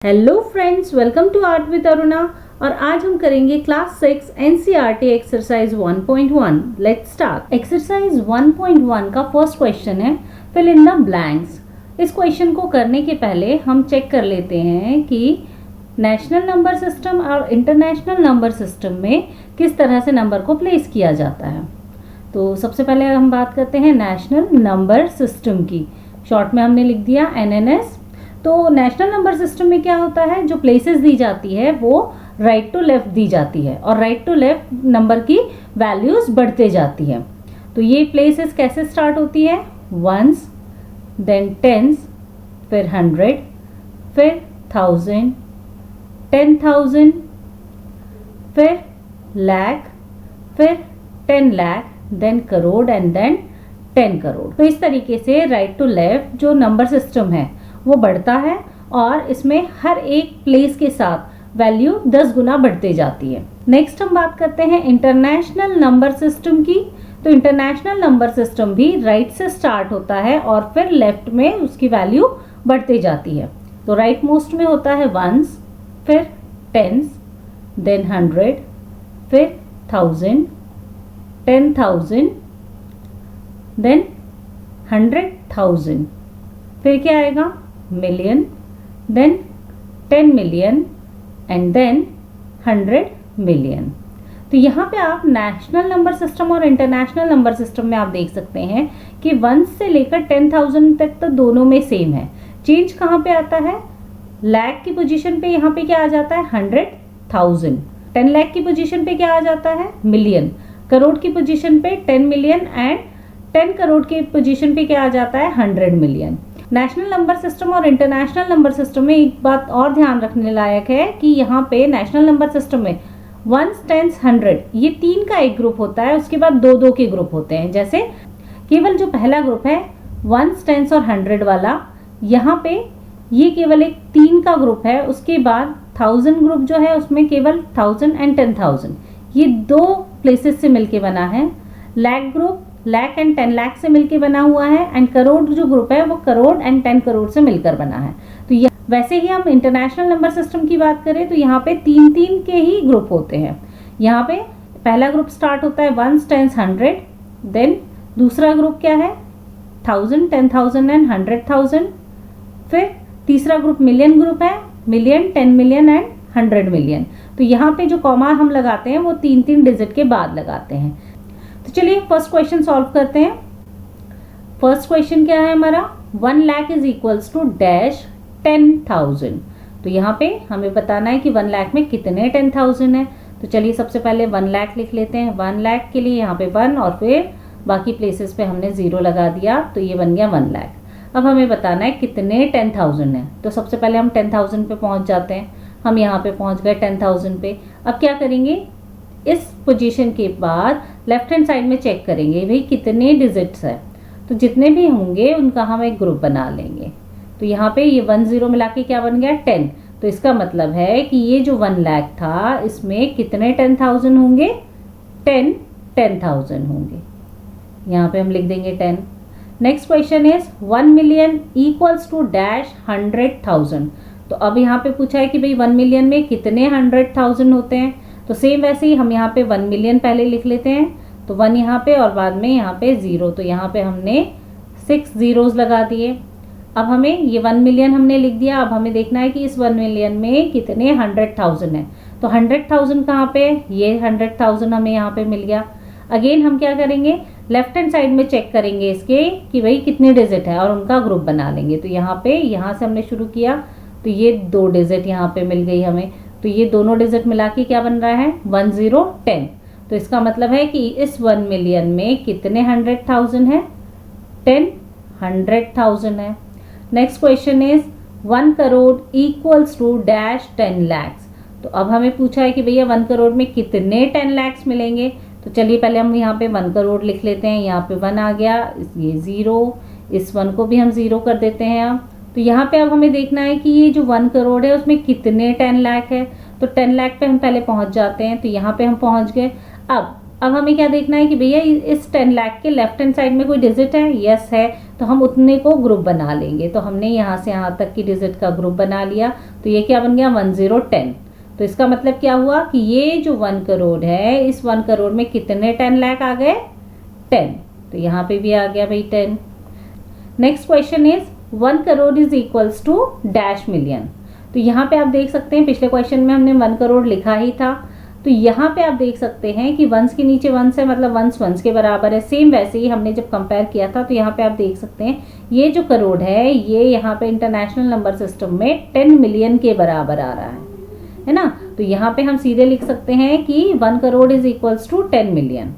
Hello friends, welcome to art with Aruna. और आज हम करेंगे class 6 NCERT exercise 1.1। Let's start. Exercise 1.1 का फर्स्ट क्वेश्चन है फिल इन द ब्लैंक्स। इस क्वेश्चन को करने के पहले हम चेक कर लेते हैं कि नेशनल नंबर सिस्टम और इंटरनेशनल नंबर सिस्टम में किस तरह से नंबर को प्लेस किया जाता है। तो सबसे पहले हम बात करते हैं नेशनल नंबर सिस्टम की। शॉर्ट में हमने लिख दिया NNS। तो नेशनल नंबर सिस्टम में क्या होता है, जो प्लेसेस दी जाती है वो राइट टू लेफ्ट दी जाती है और राइट टू लेफ्ट नंबर की वैल्यूज बढ़ते जाती है। तो ये प्लेसेस कैसे स्टार्ट होती है, वंस, देन टेंस, फिर 100, फिर 1000, 10,000, फिर लाख, फिर 10 lakh, then crore and then 10 crore. तो इस तरीके से राइट टू लेफ्ट जो नंबर सिस्टम है वो बढ़ता है और इसमें हर एक प्लेस के साथ वैल्यू 10 गुना बढ़ते जाती है। नेक्स्ट हम बात करते हैं इंटरनेशनल नंबर सिस्टम की। तो इंटरनेशनल नंबर सिस्टम भी राइट से स्टार्ट होता है और फिर लेफ्ट में उसकी वैल्यू बढ़ते जाती है। तो राइट मोस्ट में होता है वंस, फिर टेंस, देन 100, फिर 1000, 10,000, देन 100,000, फिर क्या आएगा million, then 10 million and then 100 million. तो यहाँ पे आप नेशनल नंबर सिस्टम और इंटरनेशनल नंबर सिस्टम में आप देख सकते हैं कि 1 से लेकर 10,000 तक तो दोनों में सेम है। चेंज कहाँ पे आता है, लाख की पोजीशन पे यहाँ पे क्या आ जाता है 100,000, 10 लाख की पोजीशन पे क्या आ जाता है मिलियन, करोड़ की पोजीशन पे 10 मिलियन एंड 10 करोड़ की पोजीशन पे क्या आ जाता है 100 मिलियन। नेशनल नंबर सिस्टम और इंटरनेशनल नंबर सिस्टम में एक बात और ध्यान रखने लायक है कि यहाँ पे नेशनल नंबर सिस्टम में 1, 10, 100 ये 3 का एक ग्रुप होता है, उसके बाद 2-2 के ग्रुप होते हैं। जैसे केवल जो पहला ग्रुप है 1, 10 और 100 वाला, यहाँ पे ये केवल एक 3 का ग्रुप है। उसके बाद 1000 ग्रुप जो है उसमें केवल 1000 एंड 10,000 ये 2 प्लेसेस से मिलके बना है। लाख ग्रुप लाख एंड 10 लाख से मिलकर बना हुआ है एंड करोड़ जो ग्रुप है वो करोड़ एंड 10 करोड़ से मिलकर बना है। तो वैसे ही हम इंटरनेशनल नंबर सिस्टम की बात करें तो यहाँ पे 3-3 के ही ग्रुप होते हैं। यहाँ पे पहला ग्रुप स्टार्ट होता है 1, 10, 100, देन दूसरा ग्रुप क्या है 1000, 10,000 एंड 100,000, फिर तीसरा ग्रुप मिलियन ग्रुप है, मिलियन, 10 मिलियन एंड 100 मिलियन। तो यहाँ पे जो कॉमा हम लगाते हैं वो 3-3 डिजिट के बाद लगाते हैं। तो चलिए फर्स्ट क्वेश्चन सॉल्व करते हैं। फर्स्ट क्वेश्चन क्या है हमारा, 1 lakh is equals to dash 10,000। तो यहाँ पे हमें बताना है कि 1 लाख में कितने 10,000 है। तो चलिए सबसे पहले 1 लाख लिख लेते हैं। 1 लाख के लिए यहाँ पे 1 और फिर बाकी प्लेसेस पे हमने 0 लगा दिया, तो ये बन गया 1 लाख। अब हमें बताना है कितने 10,000 है। तो सबसे पहले हम 10,000 पे पहुंच जाते हैं। हम यहाँ पे पहुंच गए 10,000 पे। अब क्या करेंगे, इस पोजीशन के बाद लेफ्ट हैंड साइड में चेक करेंगे भाई कितने डिजिट्स है। तो जितने भी होंगे उनका हम एक ग्रुप बना लेंगे। तो यहाँ पे ये 1 0 मिला के क्या बन गया 10। तो इसका मतलब है कि ये जो 1 लाख था इसमें कितने 10,000 होंगे, 10,000 होंगे। यहाँ पे हम लिख देंगे 10। Next question is 1 million equals to dash 100,000। तो अब यहाँ पे पूछा है कि भाई 1 मिलियन में कितने 100,000 होते हैं। तो सेम वैसे ही हम यहाँ पे 1 मिलियन पहले लिख लेते हैं। तो 1 यहाँ पे और बाद में यहाँ पे 0, तो यहाँ पे हमने 6 zeros लगा दिए। अब हमें ये 1 मिलियन हमने लिख दिया। अब हमें देखना है कि इस 1 मिलियन में कितने 100,000 है। तो 100,000 कहाँ पे, ये 100,000 हमें यहाँ पे मिल गया। अगेन हम क्या करेंगे, लेफ्ट हैंड साइड में चेक करेंगे इसके कि भाई कितने डिजिट है और उनका ग्रुप बना लेंगे। तो यहाँ पे यहाँ से हमने शुरू किया तो ये 2 डिजिट यहाँ पे मिल गई हमें। तो ये दोनों डिजिट मिला के क्या बन रहा है 1 0 10। तो इसका मतलब है कि इस 1 मिलियन में कितने 100,000 है, 100,000 है। Next question is 1 crore equals to dash 10 lakhs। तो अब हमें पूछा है कि भैया 1 करोड़ में कितने 10 lakhs मिलेंगे। तो चलिए पहले हम यहाँ पे 1 करोड़ लिख लेते हैं। यहाँ पे 1 आ गया, ये 0, इस 1 को भी हम 0 कर देते हैं। अब तो यहाँ पे अब हमें देखना है कि ये जो 1 करोड़ है उसमें कितने 10 लाख है। तो 10 लाख पे हम पहले पहुंच जाते हैं। तो यहाँ पे हम पहुंच गए। अब अब हमें क्या देखना है कि भैया इस 10 लाख के लेफ्ट हैंड साइड में कोई डिजिट है, यस है, तो हम उतने को ग्रुप बना लेंगे। तो हमने यहाँ से यहाँ तक की डिजिट का ग्रुप बना लिया, तो ये क्या बन गया 1010। तो इसका मतलब क्या हुआ कि ये जो 1 करोड़ है, इस 1 करोड़ में कितने 10 लाख आ गए, 10। तो यहाँ पे भी आ गया भाई 10। Next question is 1 crore is equals to dash million. तो यहाँ पे आप देख सकते हैं पिछले क्वेश्चन में हमने 1 करोड़ लिखा ही था, तो यहाँ पे आप देख सकते हैं कि वंस के नीचे वंस है, मतलब वंस वंस के बराबर है। सेम वैसे ही हमने जब कंपेयर किया था, तो यहाँ पे आप देख सकते हैं ये जो करोड़ है ये यहाँ पे इंटरनेशनल नंबर सिस्टम में 10 मिलियन के बराबर आ रहा है ना। तो यहाँ पे हम सीधे लिख सकते हैं कि 1 crore is equals to 10 million.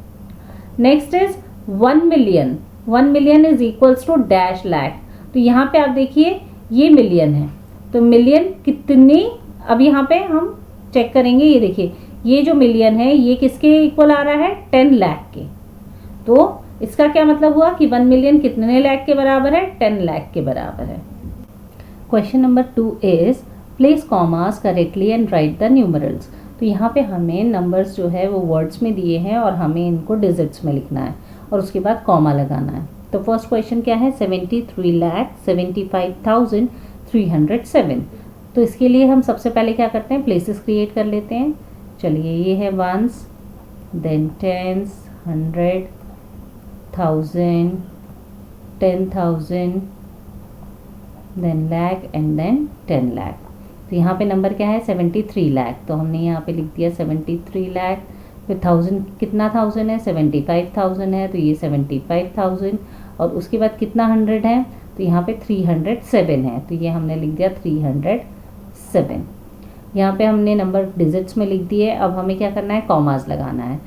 Next is 1 million. 1 million is equals to dash lakh. तो यहाँ पे आप देखिए ये मिलियन है, तो मिलियन कितनी, अब यहाँ पे हम चेक करेंगे, ये देखिए ये जो मिलियन है ये किसके इक्वल आ रहा है, 10 लाख के। तो इसका क्या मतलब हुआ कि 1 मिलियन कितने लाख के बराबर है, 10 लाख के बराबर है। Question number 2 is place commas correctly and write the numerals. तो यहाँ पे हमें नंबर्स जो है वो वर्ड्स में दिए हैं और हमें इनको डिजिट्स में लिखना है और उसके बाद कॉमा लगाना है। तो फर्स्ट क्वेश्चन क्या है, 73,75,307। तो इसके लिए हम सबसे पहले क्या करते हैं, प्लेसेस क्रिएट कर लेते हैं। चलिए ये है ones, then tens, 100, 1000, 10,000, then lakh and then 10 lakh. तो यहाँ पे नंबर क्या है 73 लाख, तो हमने यहाँ पे लिख दिया 73 लाख। फिर 1000 कितना 1000 है, 75,000 है, तो ये 75,000। और उसके बाद कितना 100 है, तो यहाँ पे 307 है, तो ये हमने लिख दिया 307। यहाँ पे हमने नंबर डिजिट्स में लिख दिए। अब हमें क्या करना है, कॉमास लगाना है।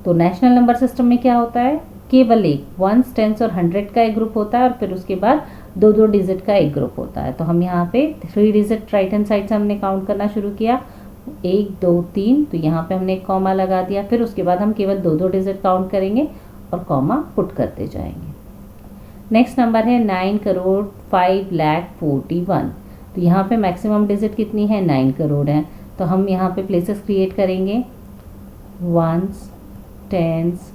तो नेशनल नंबर सिस्टम में क्या होता है, केवल एक वंस, टेंस और 100 का एक ग्रुप होता है और फिर उसके बाद 2-2 डिजिट का एक ग्रुप होता है। तो हम यहाँ पे 3 डिजिट राइट हैंड साइड से हमने काउंट करना शुरू किया, 1 2 3। तो यहाँ पे हमने एक कॉमा लगा दिया, फिर उसके बाद हम केवल 2-2 डिजिट काउंट करेंगे और कॉमा पुट करते जाएंगे। नेक्स्ट नंबर है 9,05,41,। तो यहाँ पे मैक्सिमम डिजिट कितनी है, 9 करोड़ है। तो हम यहाँ पे प्लेसेस क्रिएट करेंगे, ones, tens,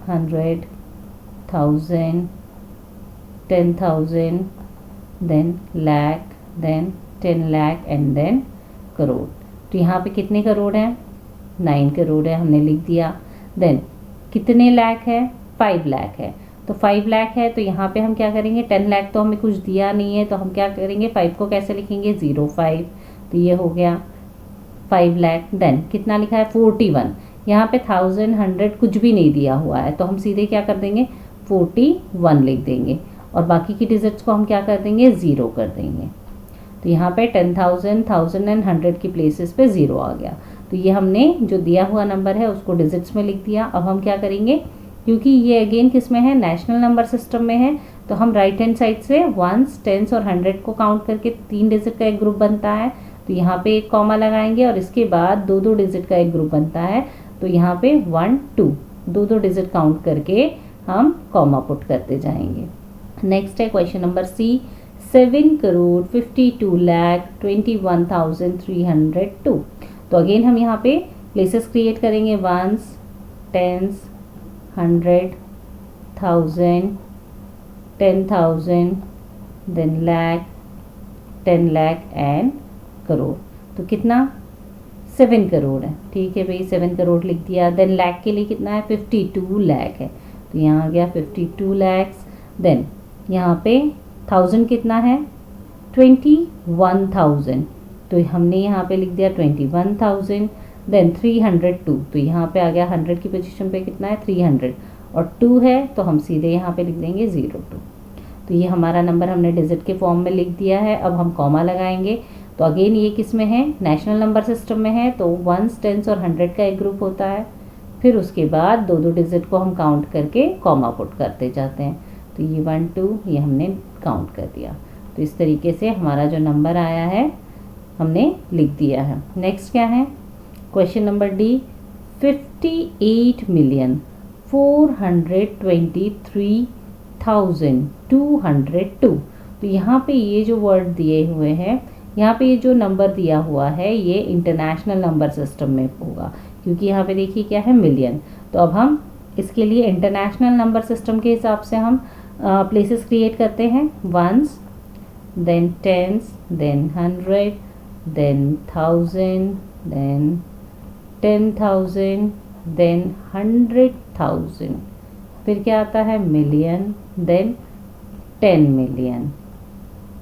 100, 1000, 10,000, then lakh, then 10 lakh and then crore. तो यहाँ पे कितने करोड़ हैं, 9 करोड़ है, हमने लिख दिया। देन कितने लाख है, 5 लाख है। तो 5 लाख है, तो यहाँ पे हम क्या करेंगे, 10 लाख तो हमें कुछ दिया नहीं है, तो हम क्या करेंगे 5 को कैसे लिखेंगे, 05। तो ये हो गया 5 लाख। देन कितना लिखा है 41, यहाँ पे 1000, 100 कुछ भी नहीं दिया हुआ है, तो हम सीधे क्या कर देंगे 41 लिख देंगे और बाकी की डिजिट्स को हम क्या कर देंगे 0 कर देंगे। तो यहाँ पे 10,000, 1000 एंड 100 की प्लेसेस पे 0 आ गया। तो ये हमने जो दिया हुआ नंबर है उसको डिजिट्स में लिख दिया। अब हम क्या करेंगे, क्योंकि ये अगेन किस में है, नेशनल नंबर सिस्टम में है, तो हम राइट हैंड साइड से वंस, टेंस और 100 को काउंट करके 3 डिजिट का एक ग्रुप बनता है। तो यहाँ पे एक कॉमा लगाएंगे और इसके बाद 2-2 डिजिट का एक ग्रुप बनता है। तो यहाँ पे 1 2 2-2 डिजिट काउंट करके हम कॉमा पुट करते जाएंगे। नेक्स्ट है क्वेश्चन नंबर सी, 7,52,21,302। तो अगेन हम यहाँ पे प्लेसेस क्रिएट करेंगे, ones, tens, 100, 1000, 10,000, then lakh, 10 lakh and crore. तो कितना 7 करोड़ है, ठीक है भाई 7 करोड़ लिख दिया। देन लाख के लिए कितना है 52 लाख है, तो यहाँ आ गया 52 लैक्स। देन यहाँ पे 1000 कितना है 21,000, तो हमने यहाँ पे लिख दिया 21,000। देन 302, तो यहाँ पे आ गया 100 की पोजीशन पे कितना है 300 और 2 है, तो हम सीधे यहाँ पे लिख देंगे 02। तो ये हमारा नंबर हमने डिजिट के फॉर्म में लिख दिया है। अब हम कॉमा लगाएंगे। तो अगेन ये किस में है, नेशनल नंबर सिस्टम में है, तो वंस, टेंस और 100 का एक ग्रुप होता है। फिर उसके बाद 2-2 डिजिट को हम काउंट करके कॉमा पुट करते जाते हैं। तो ये 1 2 ये हमने काउंट कर दिया। तो इस तरीके से हमारा जो नंबर आया है हमने लिख दिया है। नेक्स्ट क्या है, क्वेश्चन नंबर डी, 58,423,202। तो यहाँ पे ये जो वर्ड दिए हुए हैं, यहाँ पे ये जो नंबर दिया हुआ है ये इंटरनेशनल नंबर सिस्टम में होगा, क्योंकि यहाँ पे देखिए क्या है मिलियन। तो अब हम इसके लिए इंटरनेशनल नंबर सिस्टम के हिसाब से हम प्लेसेस क्रिएट करते हैं. Ones, then tens, then 100, then 1000, then 10,000, then 100,000. फिर क्या आता है? Million, then 10 million.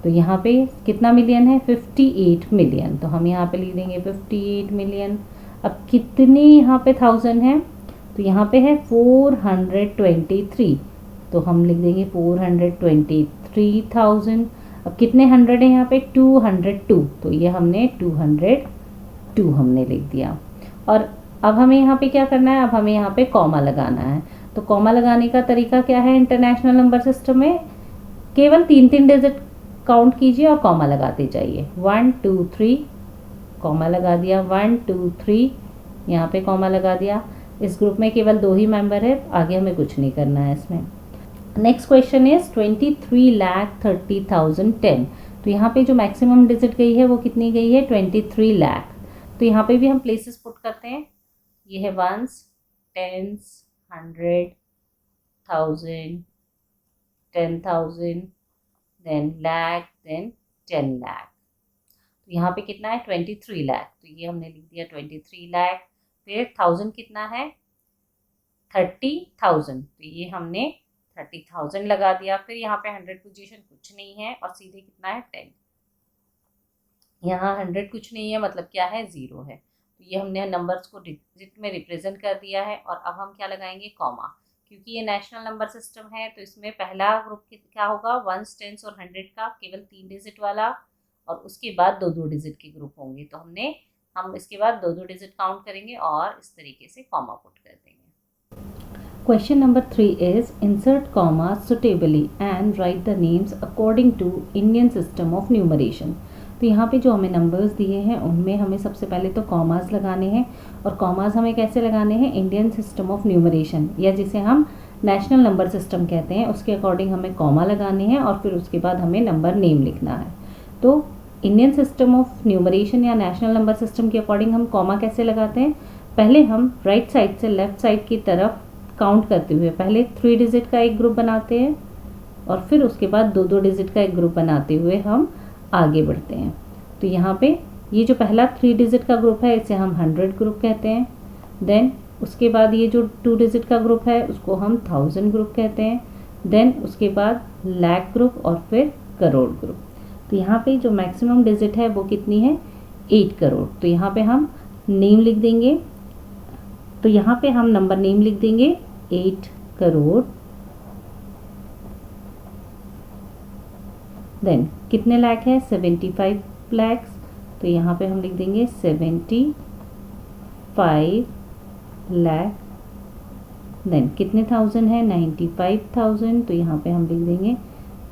तो यहाँ पे कितना मिलियन है? 58 मिलियन. तो हम यहाँ पे लिख देंगे 58 मिलियन. अब कितने यहाँ पे 1000 है? तो यहाँ पे है 423. तो हम लिख देंगे 423,000. अब कितने 100 है यहाँ पे? 202. तो ये हमने 202 हमने लिख दिया. और अब हमें यहाँ पे क्या करना है? अब हमें यहाँ पे कॉमा लगाना है. तो कॉमा लगाने का तरीका क्या है इंटरनेशनल नंबर सिस्टम में? केवल 3 डिजिट काउंट कीजिए और कॉमा लगाते जाइए. 1 2 3 कॉमा लगा दिया. 1 2 3 यहाँ पे कॉमा लगा दिया. इस ग्रुप में केवल 2 ही मेंबर है, आगे हमें कुछ नहीं करना है इसमें. Next question is 23,30,010. तो यहाँ पे जो मैक्सिमम डिजिट गई है वो कितनी गई है? 23 लाख. तो यहाँ पे भी हम प्लेसेस पुट करते हैं. ये है ones, tens, 100, 1000, 10,000, then lakh, then 10 lakh. तो यहाँ पे कितना है? 23 लाख. तो ये हमने लिख दिया 23 लाख. फिर 1000 कितना है? 30,000. तो ये हमने 30,000 लगा दिया. फिर यहाँ पे 100 पोजीशन कुछ नहीं है और सीधे कितना है? 10. यहाँ 100 कुछ नहीं है, मतलब क्या है? 0 है. तो ये हमने नंबर्स को डिजिट में रिप्रेजेंट कर दिया है. और अब हम क्या लगाएंगे? कॉमा. क्योंकि ये नेशनल नंबर सिस्टम है तो इसमें पहला ग्रुप क्या होगा? वंस, टेंस और 100 का केवल 3 डिजिट वाला, और उसके बाद 2 डिजिट के ग्रुप होंगे. तो हम इसके बाद 2 डिजिट काउंट करेंगे और इस तरीके से कॉमा पुट कर देंगे. Question number 3 is insert comma suitably and write the names according to Indian system of numeration. तो यहाँ पे जो हमें नंबर्स दिए हैं उनमें हमें सबसे पहले तो कॉमास लगाने हैं. और कॉमास हमें कैसे लगाने हैं? इंडियन सिस्टम ऑफ न्यूमरेशन या जिसे हम नेशनल नंबर सिस्टम कहते हैं उसके अकॉर्डिंग हमें कॉमा लगाने हैं और फिर उसके बाद हमें नंबर नेम लिखना है. तो इंडियन सिस्टम ऑफ न्यूमरेशन या नेशनल नंबर सिस्टम के अकॉर्डिंग हम कॉमा कैसे लगाते हैं? पहले हम राइट साइड से लेफ्ट साइड की तरफ काउंट करते हुए पहले 3 डिजिट का एक ग्रुप बनाते हैं और फिर उसके बाद 2 डिजिट का एक ग्रुप बनाते हुए हम आगे बढ़ते हैं. तो यहाँ पे ये जो पहला 3 डिजिट का ग्रुप है इसे हम 100 ग्रुप कहते हैं. देन उसके बाद ये जो 2 डिजिट का ग्रुप है उसको हम 1000 ग्रुप कहते हैं. देन उसके बाद लाख ग्रुप और फिर करोड़ ग्रुप. तो यहाँ पे जो मैक्सिमम डिजिट है वो कितनी है? 8 करोड़. तो यहाँ पे हम नेम लिख देंगे. तो यहाँ पे हम नंबर नेम लिख देंगे 8 करोड़. देन कितने लाख है? 75 लैक्स. तो यहाँ पे हम लिख देंगे 75 लाख. देन कितने 1000 है? 95,000. तो यहाँ पे हम लिख देंगे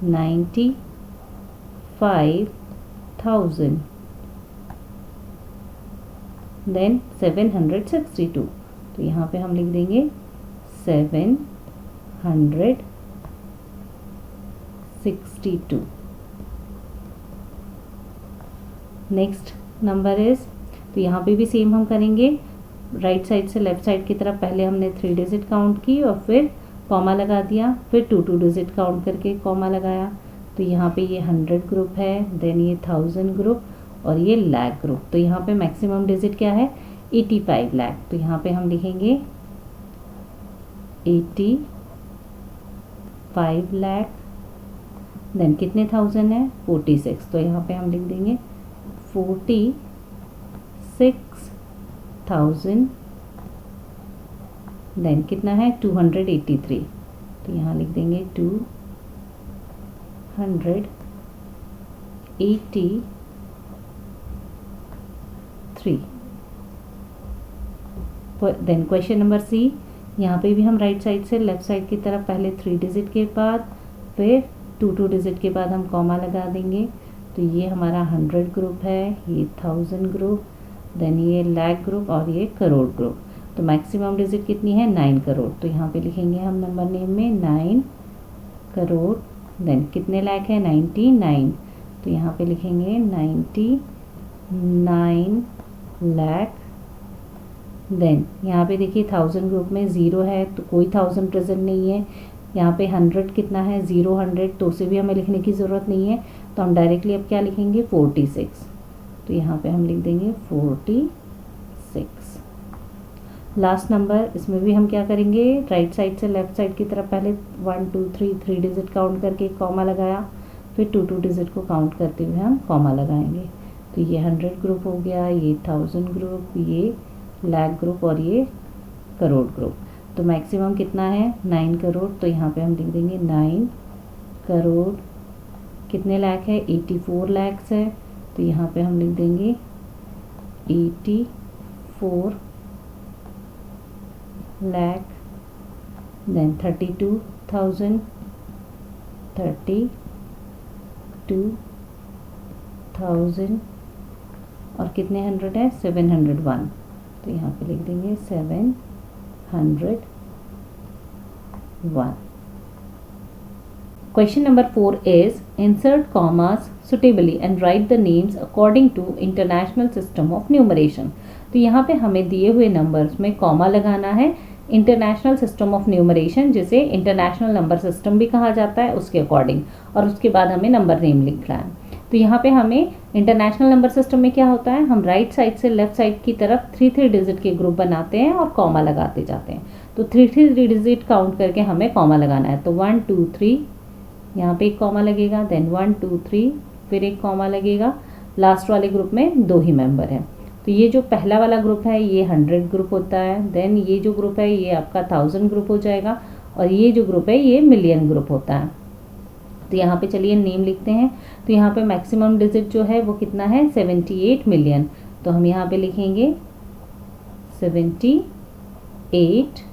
95,000. देन 762. तो यहाँ पे हम लिख देंगे 762. नेक्स्ट नंबर इज, तो यहाँ पे भी सेम हम करेंगे. राइट साइड से लेफ्ट साइड की तरफ पहले हमने 3 डिजिट काउंट की और फिर कॉमा लगा दिया. फिर 2 डिजिट काउंट करके कॉमा लगाया. तो यहाँ पे ये 100 ग्रुप है. देन ये 1000 ग्रुप और ये लाख ग्रुप. तो यहाँ पे मैक्सिमम डिजिट क्या है? 85 लाख. तो यहाँ पे हम लिखेंगे 85 लाख. देन कितने 1000 है? 46. तो यहाँ पे हम लिख देंगे 46,000. देन कितना है? 283. तो यहाँ लिख देंगे 283. Then question number C. यहाँ पे भी हम राइट साइड से लेफ्ट साइड की तरफ पहले 3 डिजिट के बाद फिर 2 डिजिट के बाद हम कॉमा लगा देंगे. तो ये हमारा 100 ग्रुप है, ये 1000 ग्रुप, देन ये लाख ग्रुप और ये करोड़ ग्रुप. तो मैक्सिमम डिजिट कितनी है? 9 करोड़. तो यहाँ पे लिखेंगे हम नंबर नेम में 9 करोड़. देन कितने लाख है? 99. तो यहाँ पे लिखेंगे 99 लाख. देन यहाँ पे देखिए 1000 ग्रुप में 0 है तो कोई 1000 प्रेजेंट नहीं है। यहाँ पे 100 कितना है 0 100, तो उसे भी हमें लिखने की ज़रूरत नहीं है, तो हम डायरेक्टली अब क्या लिखेंगे 46। तो यहाँ पे हम लिख देंगे 46। लास्ट नंबर, इसमें भी हम क्या करेंगे, राइट साइड से लेफ्ट साइड की तरफ पहले 1 2 3 डिजिट काउंट करके कॉमा लगाया, फिर 2 डिजिट को काउंट करते हुए हम कॉमा लगाएंगे। तो ये 100 ग्रुप हो गया, ये 1000 ग्रुप, ये लाख ग्रुप और ये करोड़ ग्रुप। तो मैक्सिमम कितना है 9 करोड़, तो यहाँ पे हम लिख देंगे 9 करोड़। कितने लाख है 84 लैक्स है, तो यहाँ पे हम लिख देंगे 84 लाख। देन 32,000 और कितने 100 है 701, तो यहाँ पे लिख देंगे 701। Question number 4 is insert commas suitably and write the names according to International System of Numeration। तो यहाँ पे हमें दिए हुए नंबर्स में कॉमा लगाना है इंटरनेशनल सिस्टम ऑफ न्यूमरेशन, जिसे इंटरनेशनल नंबर सिस्टम भी कहा जाता है, उसके अकॉर्डिंग, और उसके बाद हमें नंबर नेम लिखना है। तो यहाँ पे हमें इंटरनेशनल नंबर सिस्टम में क्या होता है, हम राइट साइड से लेफ्ट साइड की तरफ 3 डिजिट के ग्रुप बनाते हैं और कॉमा लगाते जाते हैं। तो 3 डिजिट काउंट करके हमें कॉमा लगाना है। तो 1 2 3 यहाँ पे एक कॉमा लगेगा, देन 1 2 3 फिर एक कॉमा लगेगा। लास्ट वाले ग्रुप में 2 ही मेंबर हैं। तो ये जो पहला वाला ग्रुप है ये 100 ग्रुप होता है, देन ये जो ग्रुप है ये आपका 1000 ग्रुप हो जाएगा, और ये जो ग्रुप है ये मिलियन ग्रुप होता है। तो यहाँ पे चलिए नेम लिखते हैं। तो यहाँ पे मैक्सिमम डिजिट जो है वो कितना है 78 मिलियन, तो हम यहाँ पे लिखेंगे 78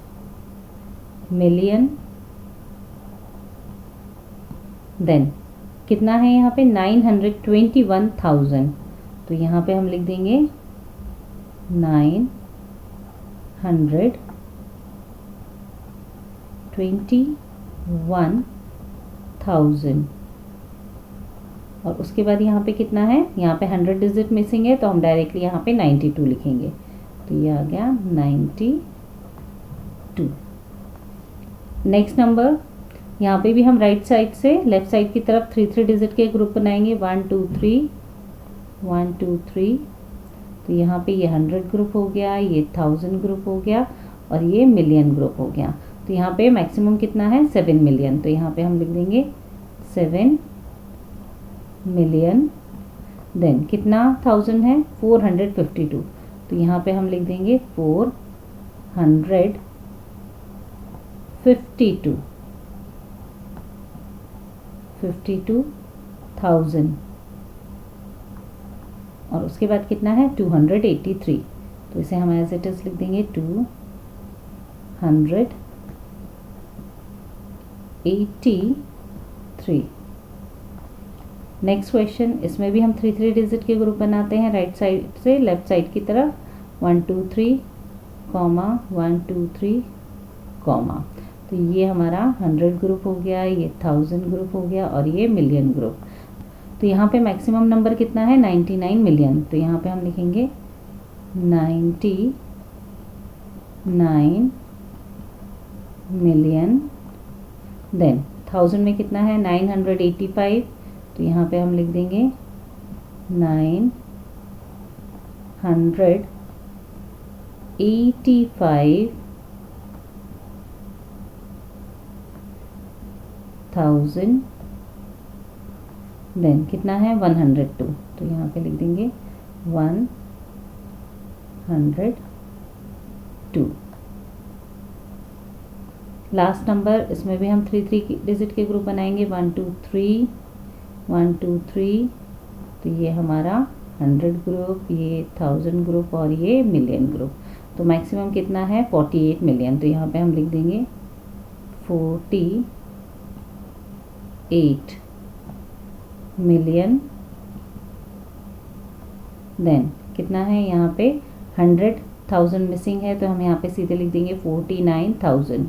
मिलियन। देन कितना है यहाँ पे 921,000, तो यहाँ पे हम लिख देंगे 921,000। और उसके बाद यहाँ पे कितना है, यहाँ पे 100 डिजिट मिसिंग है, तो हम डायरेक्टली यहाँ पे 92 लिखेंगे। तो ये आ गया 92। नेक्स्ट नंबर, यहाँ पे भी हम राइट साइड से लेफ्ट साइड की तरफ 3 डिजिट के ग्रुप बनाएंगे, 1 2 3 1 2 3। तो यहाँ पे ये 100 ग्रुप हो गया, ये 1000 ग्रुप हो गया, और ये मिलियन ग्रुप हो गया। तो यहाँ पे मैक्सिमम कितना है 7 मिलियन, तो यहाँ पे हम लिख देंगे 7 मिलियन। देन कितना 1000 है 452, तो यहाँ पे हम लिख देंगे 52,000। और उसके बाद कितना है 283, तो इसे हम एज इट इज लिख देंगे 283। नेक्स्ट क्वेश्चन, इसमें भी हम 3 डिजिट के ग्रुप बनाते हैं राइट साइड से लेफ्ट साइड की तरफ, 1 2 3 कॉमा 1 2 3 कॉमा। तो ये हमारा 100 ग्रुप हो गया, ये 1000 ग्रुप हो गया, और ये मिलियन ग्रुप। तो यहाँ पे मैक्सिमम नंबर कितना है 99 मिलियन, तो यहाँ पे हम लिखेंगे 99 मिलियन। देन 1000 में कितना है 985, तो यहाँ पे हम लिख देंगे 985,000। देन कितना है 102, तो यहाँ पे लिख देंगे 102। लास्ट नंबर, इसमें भी हम 3 डिजिट के ग्रुप बनाएंगे, 1 2 3 1 2 3। तो ये हमारा 100 ग्रुप, ये 1000 ग्रुप, और ये मिलियन ग्रुप। तो मैक्सिमम कितना है 48 मिलियन, तो यहाँ पे हम लिख देंगे 48 मिलियन। देन कितना है यहाँ पे 100,000 मिसिंग है, तो हम यहाँ पे सीधे लिख देंगे 49,000।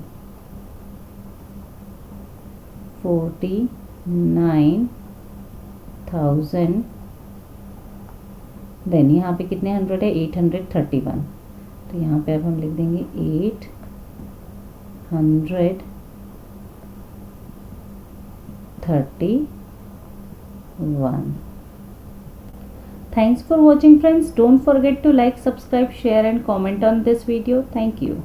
49,000। देन यहाँ पे कितने 100 है 831, तो तो यहाँ पे अब हम लिख देंगे 831. Thanks for watching friends. Don't forget to like, subscribe, share and comment on this video. Thank you.